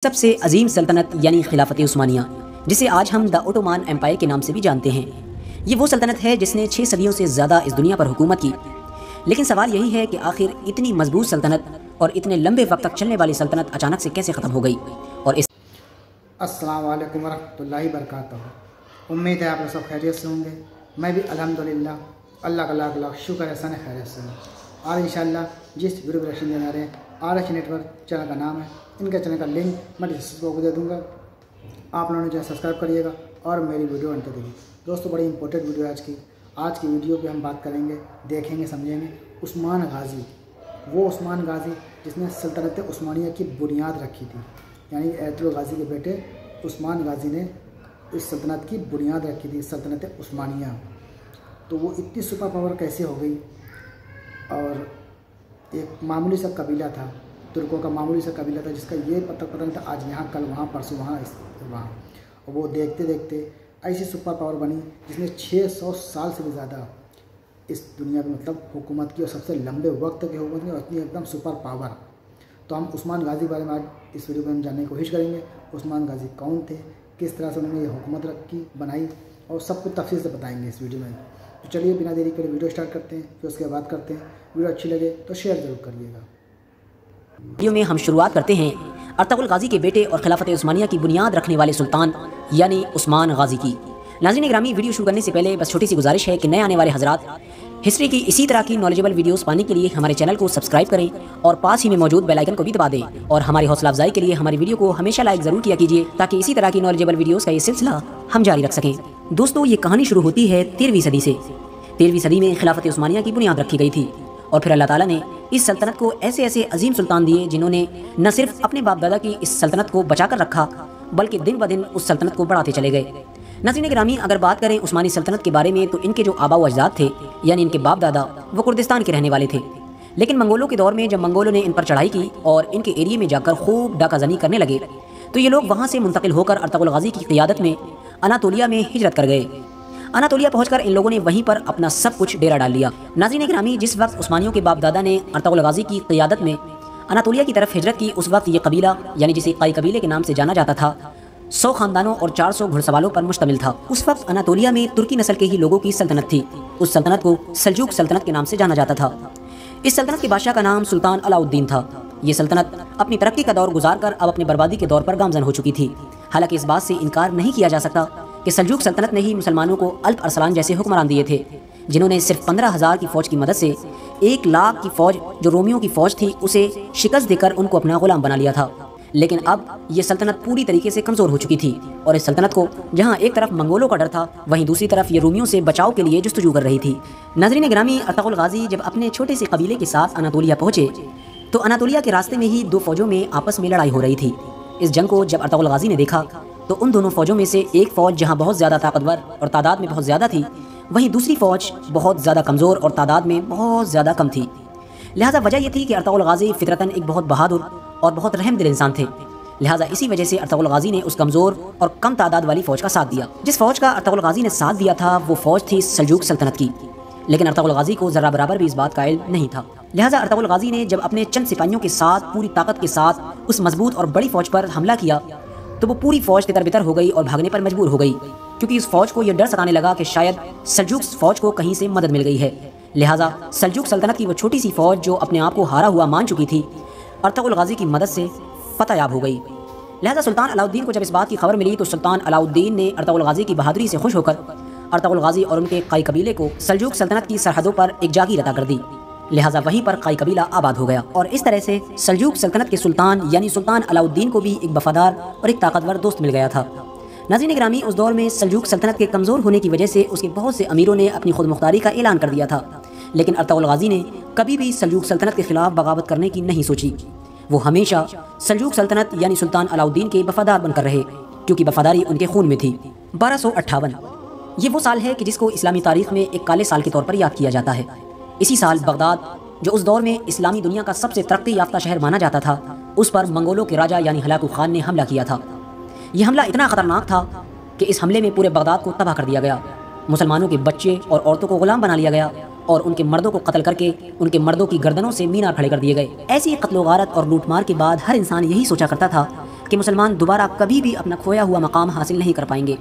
سب سے عظیم سلطنت یعنی خلافت عثمانیہ، جسے آج ہم دا اوٹومان ایمپائر کے نام سے بھی جانتے ہیں، یہ وہ سلطنت ہے جس نے 6 صدیوں سے زیادہ اس دنیا پر حکومت کی۔ لیکن سوال یہی ہے کہ آخر اتنی مضبوط سلطنت اور اتنے لمبے وقت تک چلنے والی سلطنت اچانک سے کیسے ختم ہو گئی؟ اور اس السلام علیکم ورحمۃ اللہ وبرکاتہ۔ امید ہے آپ لوگ سب خیریت سے ہوں گے۔ میں بھی الحمدللہ اللہ کا لاکھ لاکھ شکر احسان خیریت سے ہوں۔ آج انشاءاللہ جس ویڈیو پریشن دینے آ رہے ہیں RH نیٹورک چینل کا نام ہے، ان کے چینل کا لنک میں ڈسکرپشن کو دے دوں گا، آپ لوگوں نے چینل سبسکرائب کریے گا اور میری ویڈیو انٹر دیجیے۔ دوستو بڑی امپورٹنٹ ویڈیو ہے آج کی ویڈیو پہ ہم بات کریں گے، دیکھیں گے، سمجھیں گے عثمان غازی، وہ عثمان غازی جس نے سلطنت عثمانیہ کی بنیاد رکھی تھی، یعنی ایت الغازی کے بیٹے عثمان غازی نے اس سلطنت کی بنیاد رکھی تھی، سلطنت عثمانیہ۔ تو وہ اتنی سپر پاور کیسے ہو گئی؟ اور ایک معمولی سا قبیلہ تھا، ترکوں کا معمولی سا قبیلہ تھا، جس کا یہ پتہ نہیں تھا آج یہاں کل وہاں پرسوں وہاں وہاں، اور وہ دیکھتے دیکھتے ایسی سپر پاور بنی جس نے 600 سال سے بھی زیادہ اس دنیا میں حکومت کی، اور سب سے لمبے وقت کی حکومت کی، اور اتنی ایک دم سپر پاور۔ تو ہم عثمان غازی کے بارے میں آج اس ویڈیو میں ہم جاننے کی کوشش کریں گے، عثمان غازی کون تھے، کس طرح سے انہوں نے یہ حکومت رکھی بنائی، اور سب کچھ تفصیل سے بتائیں گے اس ویڈیو میں۔ تو چلیے بنا دیری کے ویڈیو اسٹارٹ کرتے ہیں، پھر اس کے بعد کرتے ہیں۔ ویڈیو اچھی لگے تو شیئر ضرور کریے گا۔ ویڈیو میں ہم شروعات کرتے ہیں ارطغرل غازی کے بیٹے اور خلافت عثمانیہ کی بنیاد رکھنے والے سلطان یعنی عثمان غازی کی۔ ناظرین گرامی، ویڈیو شروع کرنے سے پہلے بس چھوٹی سی گزارش ہے کہ نئے آنے والے حضرات ہسٹری کی اسی طرح کی نالجبل ویڈیوز پانے کے لیے ہمارے چینل کو سبسکرائب کریں اور پاس ہی میں موجود بیل آئیکن کو بھی دبا دیں، اور ہماری حوصلہ افزائی کے لیے ہماری ویڈیو کو ہمیشہ لائک ضرور کیا کیجیے تاکہ اسی طرح کی نالجبل ویڈیوز کا یہ سلسلہ ہم جاری رکھ سکیں۔ دوستو، یہ کہانی شروع ہوتی ہے 13ویں صدی سے۔ 13ویں صدی میں خلافت عثمانیہ کی بنیاد رکھی گئی تھی، اور پھر اللہ تعالیٰ نے اس سلطنت کو ایسے ایسے عظیم سلطان دیے جنہوں نے نہ صرف اپنے باپ دادا کی اس سلطنت کو بچا کر رکھا بلکہ دن بدن اس سلطنت کو بڑھاتے چلے گئے۔ ناظرین گرامی، اگر بات کریں عثمانی سلطنت کے بارے میں تو ان کے جو آبا و اجداد تھے، یعنی ان کے باپ دادا، وہ کردستان کے رہنے والے تھے۔ لیکن منگولوں کے دور میں جب منگولوں نے ان پر چڑھائی کی اور ان کے ایریے میں جا کر خوب ڈاکہ زنی کرنے لگے تو یہ لوگ وہاں سے منتقل ہو کر ارطغرل غازی کی قیادت میں اناطولیہ میں ہجرت کر گئے۔ اناطولیہ پہنچ کر ان لوگوں نے وہیں پر اپنا سب کچھ ڈیرا ڈال لیا۔ ناظرین گرامی، جس وقت عثمانیوں کے باپ دادا نے ارطغرل غازی کی قیادت میں اناطولیہ کی طرف ہجرت کی، اس وقت یہ قبیلہ یعنی جسے قائی قبیلے کے نام سے جانا جاتا تھا 100 خاندانوں اور 400 گھڑ سواروں پر مشتمل تھا۔ اس وقت اناطولیہ میں ترکی نسل کے ہی لوگوں کی سلطنت تھی۔ اس سلطنت کو سلجوق سلطنت کے نام سے جانا جاتا تھا۔ اس سلطنت کے بادشاہ کا نام سلطان علاء الدین تھا۔ یہ سلطنت اپنی ترقی کا دور گزار کر اب اپنے بربادی کے دور پر گامزن ہو چکی تھی۔ حالانکہ اس بات سے انکار نہیں کیا جا سکتا کہ سلجوق سلطنت نے ہی مسلمانوں کو الپ ارسلان جیسے حکمران دیے تھے، جنہوں نے صرف 15,000 کی فوج کی مدد سے 1 لاکھ کی فوج جو رومیوں کی فوج تھی اسے شکست دے کر ان کو اپنا غلام بنا لیا تھا۔ لیکن اب یہ سلطنت پوری طریقے سے کمزور ہو چکی تھی، اور اس سلطنت کو جہاں ایک طرف منگولوں کا ڈر تھا وہیں دوسری طرف یہ رومیوں سے بچاؤ کے لیے جستجو کر رہی تھی۔ ناظرین گرامی، ارطغرل غازی جب اپنے چھوٹے سے قبیلے کے ساتھ اناطولیہ پہنچے تو اناطولیہ کے راستے میں ہی 2 فوجوں میں آپس میں لڑائی ہو رہی تھی۔ اس جنگ کو جب ارطغرل غازی نے دیکھا تو ان دونوں فوجوں میں سے ایک فوج جہاں بہت زیادہ طاقتور اور تعداد میں بہت زیادہ تھی، وہیں دوسری فوج بہت زیادہ کمزور اور تعداد میں بہت زیادہ کم تھی۔ لہٰذا وجہ یہ تھی کہ ارطغرل غازی فطرتاً ایک بہت بہادر اور بہت رحم دل انسان تھے۔ لہٰذا اسی وجہ سے ارطغرل غازی نے اس کمزور اور کم تعداد والی فوج کا ساتھ دیا۔ جس فوج کا ارطغرل غازی نے ساتھ دیا تھا وہ فوج تھی سلجوق سلطنت کی، لیکن ارطغرل غازی کو ذرہ برابر بھی اس بات کا علم نہیں تھا۔ لہٰذا ارطغرل غازی نے جب اپنے چند سپاہیوں کے ساتھ پوری طاقت کے ساتھ اس مضبوط اور بڑی فوج پر حملہ کیا تو وہ پوری فوج تتر بتر ہو گئی اور بھاگنے پر مجبور ہو گئی، کیونکہ اس فوج کو یہ ڈر ستانے لگا کہ شاید سلجوق فوج کو کہیں سے مدد مل گئی ہے۔ لہٰذا سلجوق سلطنت کی وہ چھوٹی سی فوج جو اپنے آپ کو ہارا ہوا مان چکی تھی، ارطغرل غازی کی مدد سے فتح یاب ہو گئی۔ لہٰذا سلطان علاء الدین کو جب اس بات کی خبر ملی تو سلطان علاء الدین نے ارطغرل غازی کی بہادری سے خوش ہو کر ارطغرل غازی اور ان کے قائی قبیلے کو سلجوق سلطنت کی سرحدوں پر ایک جاگیر عطا کر دی۔ لہٰذا وہیں پر قائی قبیلہ آباد ہو گیا، اور اس طرح سے سلجوق سلطنت کے سلطان یعنی سلطان علاء الدین کو بھی ایک وفادار اور ایک طاقتور دوست مل گیا تھا۔ ناظرین گرامی، اس دور میں سلجوق سلطنت کے کمزور ہونے کی وجہ سے اس کے بہت سے امیروں نے اپنی خود مختاری کا اعلان کر دیا تھا، لیکن ارطغرل غازی نے کبھی بھی سلجوق سلطنت کے خلاف بغاوت کرنے کی نہیں سوچی۔ وہ ہمیشہ سلجوق سلطنت یعنی سلطان علاء الدین کے وفادار بن کر رہے، کیونکہ وفاداری ان کے خون میں تھی۔ 1258 یہ وہ سال ہے کہ جس کو اسلامی تاریخ میں ایک کالے سال کے طور پر یاد کیا جاتا ہے۔ اسی سال بغداد، جو اس دور میں اسلامی دنیا کا سب سے ترقی یافتہ شہر مانا جاتا تھا، اس پر منگولوں کے راجہ یعنی ہلاکو خان نے حملہ کیا تھا۔ یہ حملہ اتنا خطرناک تھا کہ اس حملے میں پورے بغداد کو تباہ کر دیا گیا، مسلمانوں کے بچے اور عورتوں کو غلام بنا لیا گیا، اور ان کے مردوں کو قتل کر کے ان کے مردوں کی گردنوں سے مینار کھڑے کر دیے گئے۔ ایسی قتل و غارت اور لوٹ مار کے بعد ہر انسان یہی سوچا کرتا تھا کہ مسلمان دوبارہ کبھی بھی اپنا کھویا ہوا مقام حاصل نہیں کر پائیں گے،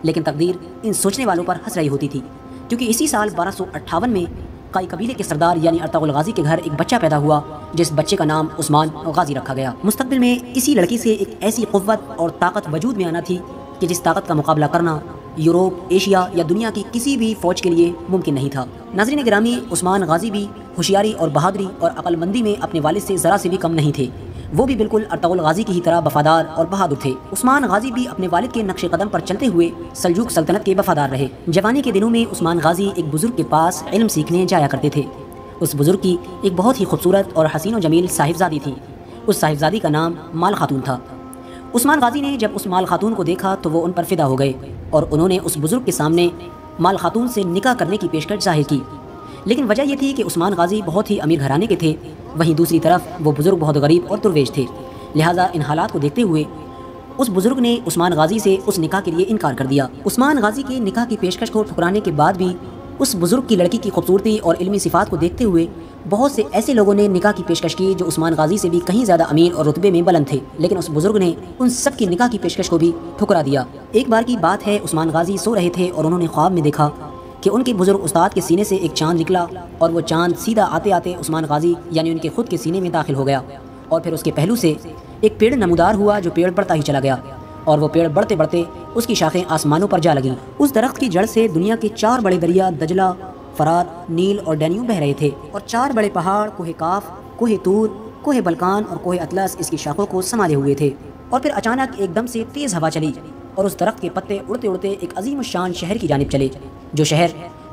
لیکن تقدیر ان سوچنے والوں پر ہنس رہی ہوتی تھی، کیونکہ اسی سال 1258 میں قائی قبیلے کے سردار یعنی ارطغرل غازی کے گھر ایک بچہ پیدا ہوا جس بچے کا نام عثمان غازی رکھا گیا۔ مستقبل میں اسی لڑکی سے ایک ایسی قوت اور طاقت وجود میں آنا تھی کہ جس طاقت کا مقابلہ کرنا یوروپ، ایشیا یا دنیا کی کسی بھی فوج کے لیے ممکن نہیں تھا۔ ناظرین گرامی، عثمان غازی بھی ہوشیاری اور بہادری اور عقل مندی میں اپنے والد سے ذرا سے بھی کم نہیں تھے۔ وہ بھی بالکل ارطغرل غازی کی ہی طرح وفادار اور بہادر تھے۔ عثمان غازی بھی اپنے والد کے نقش قدم پر چلتے ہوئے سلجوق سلطنت کے وفادار رہے۔ جوانی کے دنوں میں عثمان غازی ایک بزرگ کے پاس علم سیکھنے جایا کرتے تھے۔ اس بزرگ کی ایک بہت ہی خوبصورت اور حسین و جمیل صاحبزادی تھی۔ اس صاحبزادی کا نام مال خاتون تھا۔ عثمان غازی نے جب اس مال خاتون کو دیکھا تو وہ ان پر فدا ہو گئے اور انہوں نے اس بزرگ کے سامنے مال خاتون سے نکاح کرنے کی پیشکش ظاہر کی، لیکن وجہ یہ تھی کہ عثمان غازی بہت ہی امیر گھرانے کے تھے، وہیں دوسری طرف وہ بزرگ بہت غریب اور درویش تھے۔ لہٰذا ان حالات کو دیکھتے ہوئے اس بزرگ نے عثمان غازی سے اس نکاح کے لیے انکار کر دیا۔ عثمان غازی کے نکاح کی پیشکش کو ٹھکرانے کے بعد بھی اس بزرگ کی لڑکی کی خوبصورتی اور علمی صفات کو دیکھتے ہوئے بہت سے ایسے لوگوں نے نکاح کی پیشکش کی جو عثمان غازی سے بھی کہیں زیادہ امیر اور رتبے میں بلند تھے، لیکن اس بزرگ نے ان سب کی نکاح کی پیشکش کو بھی ٹھکرا دیا۔ ایک بار کی بات ہے، عثمان غازی سو رہے تھے اور انہوں نے خواب میں دیکھا کہ ان کے بزرگ استاد کے سینے سے ایک چاند نکلا اور وہ چاند سیدھا آتے آتے عثمان غازی یعنی ان کے خود کے سینے میں داخل ہو گیا، اور پھر اس کے پہلو سے ایک پیڑ نمودار ہوا جو پیڑ بڑھتا ہی چلا گیا، اور وہ پیڑ بڑھتے بڑھتے اس کی شاخیں آسمانوں پر جا لگیں۔ اس درخت کی جڑ سے دنیا کے 4 بڑے دریا دجلہ، فرات، نیل اور ڈینیو بہ رہے تھے، اور 4 بڑے پہاڑ کوہ کاف، کوہ طور، کوہ بلقان اور کوہ اطلس اس کی شاخوں کو سنبھالے ہوئے تھے۔ اور پھر اچانک ایک دم سے تیز ہوا چلی اور اس درخت کے پتے اڑتے اڑتے ایک عظیم الشان شہر کی جانب چلے، جو شہر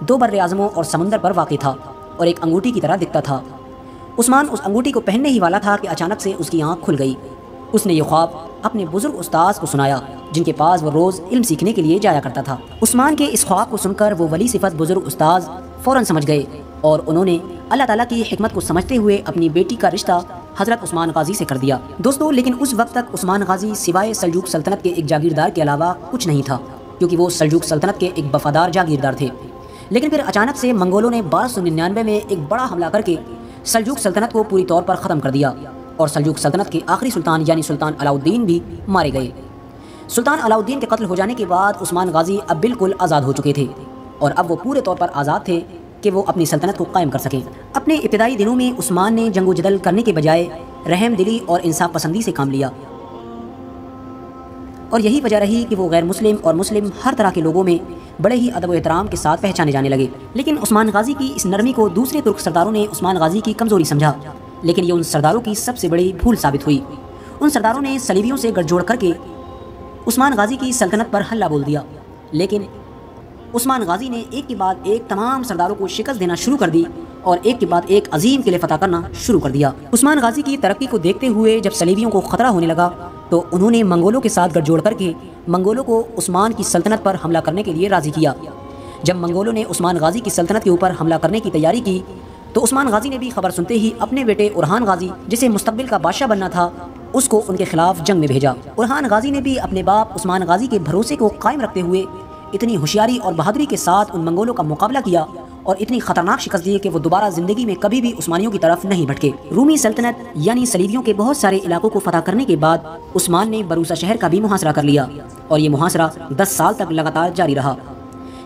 2 بر اعظموں اور سمندر پر واقع تھا اور ایک انگوٹھی کی طرح دکھتا تھا۔ عثمان اس انگوٹھی کو پہننے ہی والا تھا کہ اچانک سے اس کی آنکھ کھل گئی۔ اس نے یہ خواب اپنے بزرگ استاذ کو سنایا جن کے پاس وہ روز علم سیکھنے کے لیے جایا کرتا تھا۔ عثمان کے اس خواب کو سن کر وہ ولی صفت بزرگ استاذ فوراً سمجھ گئے اور انہوں نے اللہ تعالیٰ کی حکمت کو سمجھتے ہوئے اپنی بیٹی کا رشتہ حضرت عثمان غازی سے کر دیا۔ دوستو، لیکن اس وقت تک عثمان غازی سوائے سلجوق سلطنت کے ایک جاگیردار کے علاوہ کچھ نہیں تھا، کیونکہ وہ سلجوق سلطنت کے ایک وفادار جاگیردار تھے۔ لیکن پھر اچانک سے منگولوں نے 1299 میں ایک بڑا حملہ کر کے سلجوق سلطنت کو پوری طور پر ختم کر دیا اور سلجوق سلطنت کے آخری سلطان یعنی سلطان علاء الدین بھی مارے گئے۔ سلطان علاء الدین کے قتل ہو جانے کے بعد عثمان غازی اب بالکل آزاد ہو چکے تھے اور اب وہ پورے طور پر آزاد تھے کہ وہ اپنی سلطنت کو قائم کر سکیں۔ اپنے ابتدائی دنوں میں عثمان نے جنگ و جدل کرنے کے بجائے رحم دلی اور انصاف پسندی سے کام لیا، اور یہی وجہ رہی کہ وہ غیر مسلم اور مسلم ہر طرح کے لوگوں میں بڑے ہی ادب و احترام کے ساتھ پہچانے جانے لگے۔ لیکن عثمان غازی کی اس نرمی کو دوسرے ترک سرداروں نے عثمان غازی کی کمزوری سمجھا، لیکن یہ ان سرداروں کی سب سے بڑی بھول ثابت ہوئی۔ ان سرداروں نے صلیبیوں سے گٹھ جوڑ کر کے عثمان غازی کی سلطنت پر حملہ بول دیا، لیکن عثمان غازی نے ایک کے بعد ایک تمام سرداروں کو شکست دینا شروع کر دی اور ایک کے بعد ایک عظیم قلعے فتح کرنا شروع کر دیا۔ عثمان غازی کی ترقی کو دیکھتے ہوئے جب صلیبیوں کو خطرہ ہونے لگا تو انہوں نے منگولوں کے ساتھ گٹھ جوڑ کر کے منگولوں کو عثمان کی سلطنت پر حملہ کرنے کے لیے راضی کیا۔ جب منگولوں نے عثمان غازی کی سلطنت کے اوپر حملہ کرنے کی تیاری کی تو عثمان غازی نے بھی خبر سنتے ہی اپنے بیٹے اورحان غازی، جسے مستقبل کا بادشاہ بننا تھا، اس کو ان کے خلاف جنگ میں بھیجا۔ اورحان غازی نے بھی اپنے باپ عثمان غازی کے بھروسے کو قائم رکھتے ہوئے اتنی ہوشیاری اور بہادری کے ساتھ ان منگولوں کا مقابلہ کیا اور اتنی خطرناک شکست دی کہ وہ دوبارہ زندگی میں کبھی بھی عثمانیوں کی طرف نہیں بھٹکے۔ رومی سلطنت یعنی صلیبیوں کے بہت سارے علاقوں کو فتح کرنے کے بعد عثمان نے بروسا شہر کا بھی محاصرہ کر لیا اور یہ محاصرہ 10 سال تک لگاتار جاری رہا۔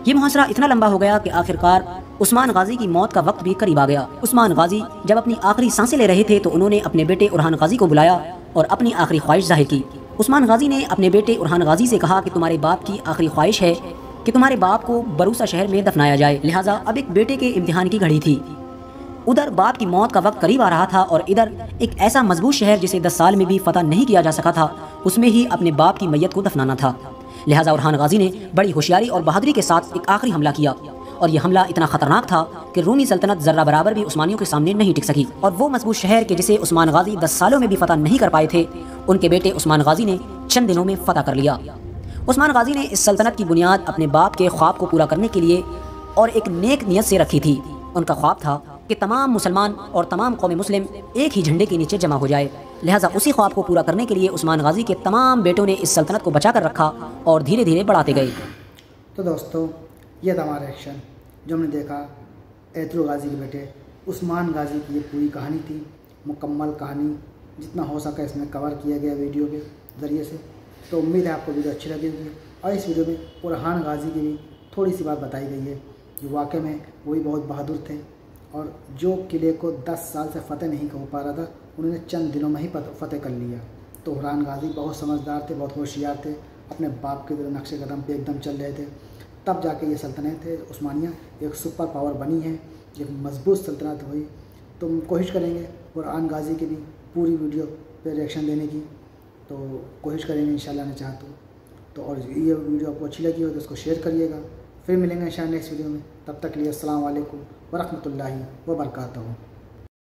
یہ محاصرہ اتنا لمبا ہو گیا کہ آخرکار عثمان غازی کی موت کا وقت بھی قریب آ گیا۔ عثمان غازی جب اپنی آخری سانسیں لے رہے تھے تو انہوں نے اپنے بیٹے اورحان غازی کو بلایا اور اپنی آخری خواہش ظاہر کی۔ عثمان غازی نے اپنے بیٹے اورحان غازی سے کہا کہ تمہارے باپ کی آخری خواہش ہے کہ تمہارے باپ کو بروسا شہر میں دفنایا جائے، لہٰذا اب ایک بیٹے کے امتحان کی گھڑی تھی۔ ادھر باپ کی موت کا وقت قریب آ رہا تھا اور ادھر ایک ایسا مضبوط شہر جسے 10 سال میں بھی فتح نہیں کیا جا سکا تھا، اس میں ہی اپنے باپ کی میت کو دفنانا تھا۔ لہٰذا اورحان غازی نے بڑی ہوشیاری اور بہادری کے ساتھ ایک آخری حملہ کیا اور یہ حملہ اتنا خطرناک تھا کہ رومی سلطنت ذرہ برابر بھی عثمانیوں کے سامنے نہیں ٹک سکی، اور وہ مضبوط شہر کہ جسے عثمان غازی 10 سالوں میں بھی فتح نہیں کر پائے تھے، ان کے بیٹے عثمان غازی نے چند دنوں میں فتح کر لیا۔ عثمان غازی نے اس سلطنت کی بنیاد اپنے باپ کے خواب کو پورا کرنے کے لیے اور ایک نیک نیت سے رکھی تھی۔ ان کا خواب تھا کہ تمام مسلمان اور تمام قوم مسلم ایک ہی جھنڈے کے نیچے جمع ہو جائے، لہٰذا اسی خواب کو پورا کرنے کے لیے عثمان غازی کے تمام بیٹوں نے اس سلطنت کو بچا کر رکھا اور دھیرے دھیرے بڑھاتے گئے۔ تو دوستو، یہ تھا ہمارا ایکشن جو ہم نے دیکھا ایتھرو غازی کے بیٹے عثمان غازی کی یہ پوری کہانی تھی، مکمل کہانی جتنا ہو سکا اس میں کور کیا گیا ویڈیو کے۔ ذریعے سے. تو امید ہے آپ کو ویڈیو اچھی لگی ہوگی. اور اس ویڈیو میں برہان غازی کی بھی تھوڑی سی بات بتائی گئی ہے جو واقع میں وہی بہت بہادر تھے اور جو قلعے کو 10 سال سے فتح نہیں ہو پا رہا تھا انہوں نے چند دنوں میں ہی فتح کر لیا. تو برہان غازی بہت سمجھدار تھے, بہت ہوشیار تھے, اپنے باپ کے نقش قدم پہ ایک دم چل رہے تھے. تب جا کے یہ سلطنت عثمانیہ ایک سپر پاور بنی ہے, ایک مضبوط سلطنت ہوئی. تو ہم کوشش کریں گے برہان غازی کی بھی پوری ویڈیو پہ ریئیکشن دینے کی, تو کوشش کریں گے انشاءاللہ نے چاہا تو. اور یہ ویڈیو آپ کو اچھی لگی ہو تو اس کو شیئر کریے گا. پھر ملیں گے انشاءاللہ نیکسٹ ویڈیو میں. تب تک لیے السلام علیکم ورحمۃ اللہ وبرکاتہ.